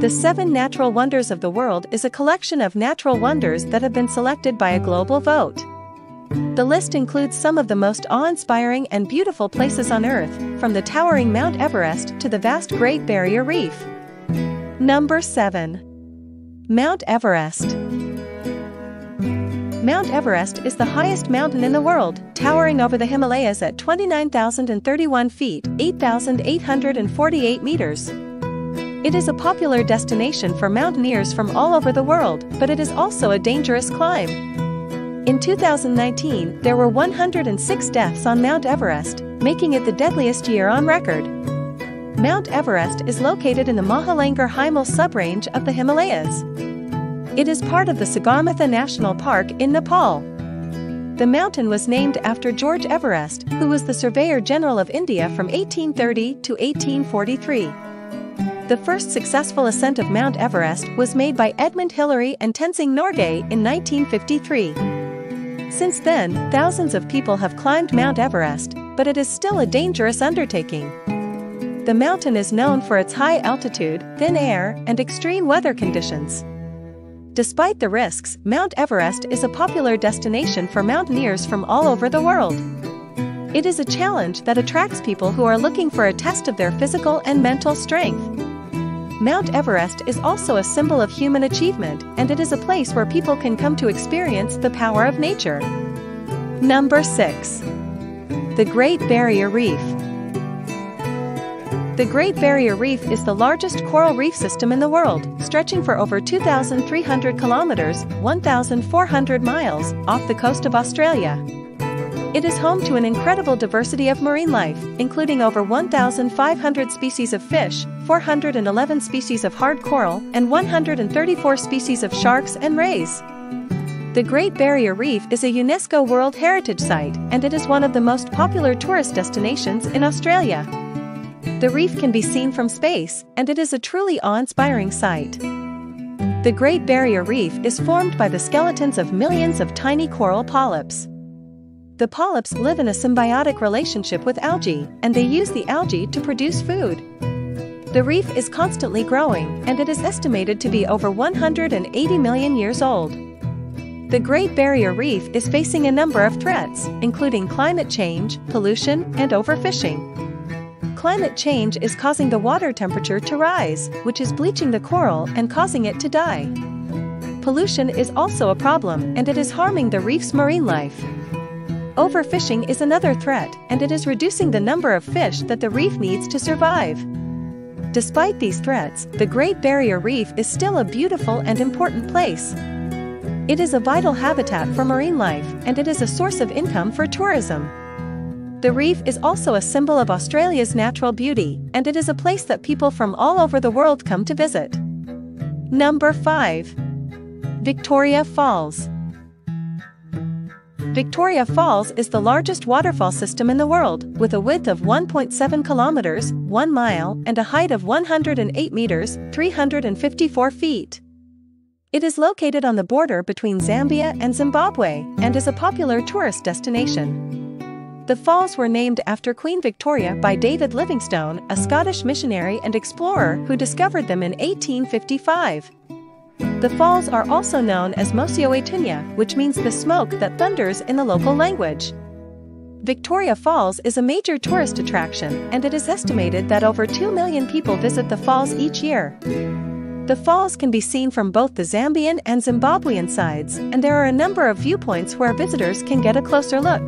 The 7 Natural Wonders of the World is a collection of natural wonders that have been selected by a global vote. The list includes some of the most awe-inspiring and beautiful places on Earth, from the towering Mount Everest to the vast Great Barrier Reef. Number 7. Mount Everest. Mount Everest is the highest mountain in the world, towering over the Himalayas at 29,031 feet, 8,848 meters. It is a popular destination for mountaineers from all over the world, but it is also a dangerous climb. In 2019, there were 106 deaths on Mount Everest, making it the deadliest year on record. Mount Everest is located in the Mahalangur Himal subrange of the Himalayas. It is part of the Sagarmatha National Park in Nepal. The mountain was named after George Everest, who was the Surveyor General of India from 1830 to 1843. The first successful ascent of Mount Everest was made by Edmund Hillary and Tenzing Norgay in 1953. Since then, thousands of people have climbed Mount Everest, but it is still a dangerous undertaking. The mountain is known for its high altitude, thin air, and extreme weather conditions. Despite the risks, Mount Everest is a popular destination for mountaineers from all over the world. It is a challenge that attracts people who are looking for a test of their physical and mental strength. Mount Everest is also a symbol of human achievement, and it is a place where people can come to experience the power of nature. Number 6. The Great Barrier Reef. The Great Barrier Reef is the largest coral reef system in the world, stretching for over 2,300 kilometers, 1,400 miles, off the coast of Australia. It is home to an incredible diversity of marine life, including over 1,500 species of fish, 411 species of hard coral, and 134 species of sharks and rays. The Great Barrier Reef is a UNESCO World Heritage Site, and it is one of the most popular tourist destinations in Australia. The reef can be seen from space, and it is a truly awe-inspiring sight. The Great Barrier Reef is formed by the skeletons of millions of tiny coral polyps. The polyps live in a symbiotic relationship with algae, and they use the algae to produce food. The reef is constantly growing, and it is estimated to be over 180 million years old. The Great Barrier Reef is facing a number of threats, including climate change, pollution, and overfishing. Climate change is causing the water temperature to rise, which is bleaching the coral and causing it to die. Pollution is also a problem, and it is harming the reef's marine life. Overfishing is another threat, and it is reducing the number of fish that the reef needs to survive. Despite these threats, the Great Barrier Reef is still a beautiful and important place. It is a vital habitat for marine life, and it is a source of income for tourism. The reef is also a symbol of Australia's natural beauty, and it is a place that people from all over the world come to visit. Number 5. Victoria Falls. Victoria Falls is the largest waterfall system in the world, with a width of 1.7 kilometers, 1 mile, and a height of 108 meters, 354 feet. It is located on the border between Zambia and Zimbabwe, and is a popular tourist destination. The falls were named after Queen Victoria by David Livingstone, a Scottish missionary and explorer who discovered them in 1855. The falls are also known as Mosioetunya, which means the smoke that thunders in the local language. Victoria Falls is a major tourist attraction, and it is estimated that over 2 million people visit the falls each year. The falls can be seen from both the Zambian and Zimbabwean sides, and there are a number of viewpoints where visitors can get a closer look.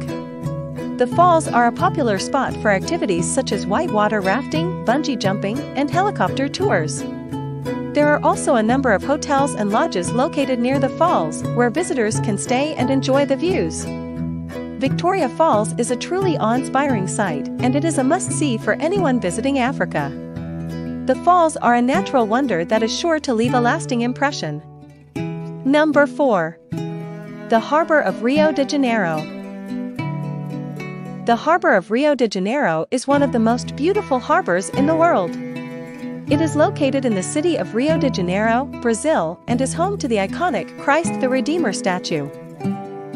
The falls are a popular spot for activities such as whitewater rafting, bungee jumping, and helicopter tours. There are also a number of hotels and lodges located near the falls, where visitors can stay and enjoy the views. Victoria Falls is a truly awe-inspiring sight, and it is a must-see for anyone visiting Africa. The falls are a natural wonder that is sure to leave a lasting impression. Number 4. The Harbor of Rio de Janeiro. The harbor of Rio de Janeiro is one of the most beautiful harbors in the world. It is located in the city of Rio de Janeiro, Brazil, and is home to the iconic Christ the Redeemer statue.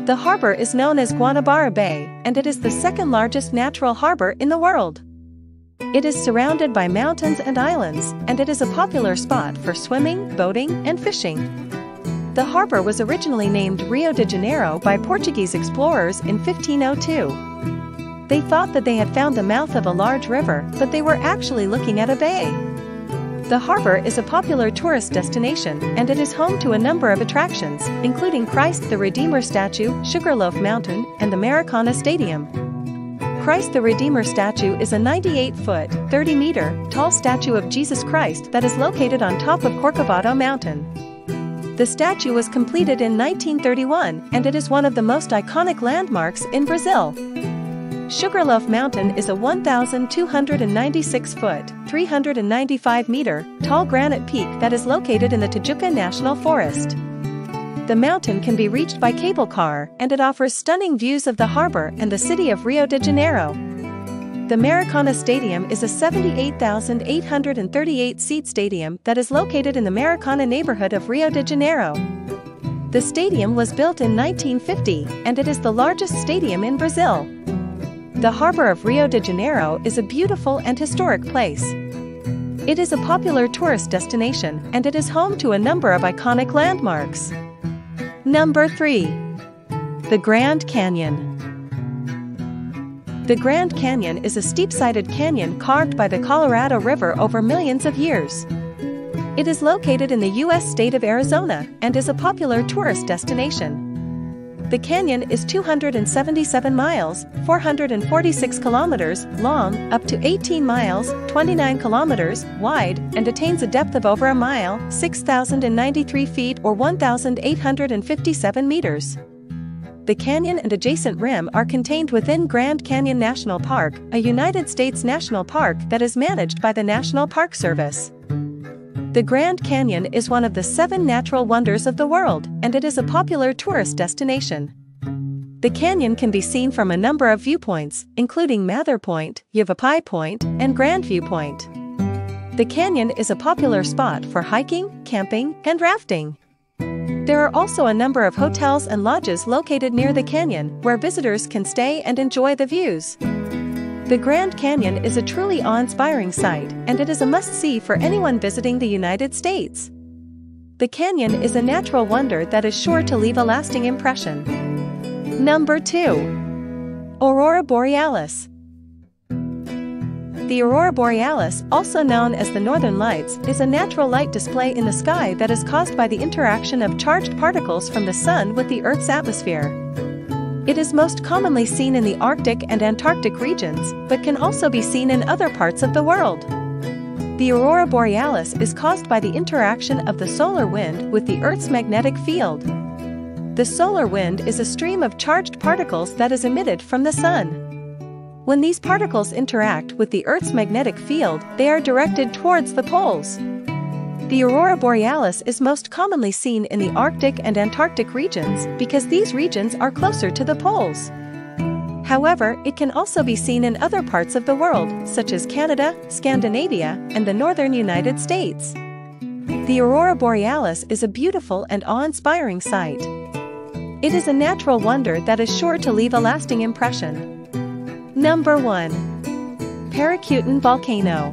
The harbor is known as Guanabara Bay, and it is the second largest natural harbor in the world. It is surrounded by mountains and islands, and it is a popular spot for swimming, boating, and fishing. The harbor was originally named Rio de Janeiro by Portuguese explorers in 1502. They thought that they had found the mouth of a large river, but they were actually looking at a bay. The harbor is a popular tourist destination, and it is home to a number of attractions, including Christ the Redeemer statue, Sugarloaf Mountain, and the Maracana Stadium. Christ the Redeemer statue is a 98-foot, 30-meter, tall statue of Jesus Christ that is located on top of Corcovado Mountain. The statue was completed in 1931, and it is one of the most iconic landmarks in Brazil. Sugarloaf Mountain is a 1,296-foot, 395-meter, tall granite peak that is located in the Tijuca National Forest. The mountain can be reached by cable car, and it offers stunning views of the harbor and the city of Rio de Janeiro. The Maracana Stadium is a 78,838-seat stadium that is located in the Maracana neighborhood of Rio de Janeiro. The stadium was built in 1950, and it is the largest stadium in Brazil. The harbor of Rio de Janeiro is a beautiful and historic place. It is a popular tourist destination, and it is home to a number of iconic landmarks. Number 3. The Grand Canyon. The Grand Canyon is a steep-sided canyon carved by the Colorado River over millions of years. It is located in the U.S. state of Arizona and is a popular tourist destination. The canyon is 277 miles, 446 kilometers, long, up to 18 miles, 29 kilometers, wide, and attains a depth of over a mile, 6,093 feet or 1,857 meters. The canyon and adjacent rim are contained within Grand Canyon National Park, a United States national park that is managed by the National Park Service. The Grand Canyon is one of the 7 natural wonders of the world, and it is a popular tourist destination. The canyon can be seen from a number of viewpoints, including Mather Point, Yavapai Point, and Grand View Point. The canyon is a popular spot for hiking, camping, and rafting. There are also a number of hotels and lodges located near the canyon where visitors can stay and enjoy the views. The Grand Canyon is a truly awe-inspiring sight, and it is a must-see for anyone visiting the United States. The canyon is a natural wonder that is sure to leave a lasting impression. Number 2. Aurora Borealis. The Aurora Borealis, also known as the Northern Lights, is a natural light display in the sky that is caused by the interaction of charged particles from the sun with the Earth's atmosphere. It is most commonly seen in the Arctic and Antarctic regions, but can also be seen in other parts of the world. The Aurora Borealis is caused by the interaction of the solar wind with the Earth's magnetic field. The solar wind is a stream of charged particles that is emitted from the sun. When these particles interact with the Earth's magnetic field, they are directed towards the poles. The Aurora Borealis is most commonly seen in the Arctic and Antarctic regions because these regions are closer to the poles. However, it can also be seen in other parts of the world, such as Canada, Scandinavia, and the northern United States. The Aurora Borealis is a beautiful and awe-inspiring sight. It is a natural wonder that is sure to leave a lasting impression. Number 1. Paricutin Volcano.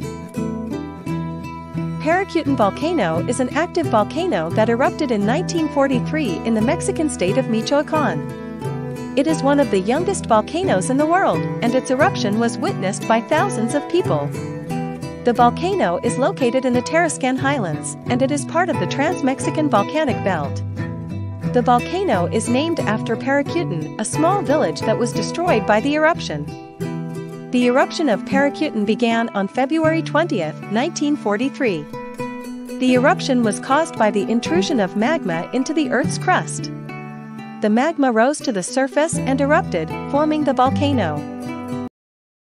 Parícutin Volcano is an active volcano that erupted in 1943 in the Mexican state of Michoacán. It is one of the youngest volcanoes in the world, and its eruption was witnessed by thousands of people. The volcano is located in the Tarascan Highlands, and it is part of the Trans-Mexican Volcanic Belt. The volcano is named after Parícutin, a small village that was destroyed by the eruption. The eruption of Parícutin began on February 20, 1943. The eruption was caused by the intrusion of magma into the Earth's crust. The magma rose to the surface and erupted, forming the volcano.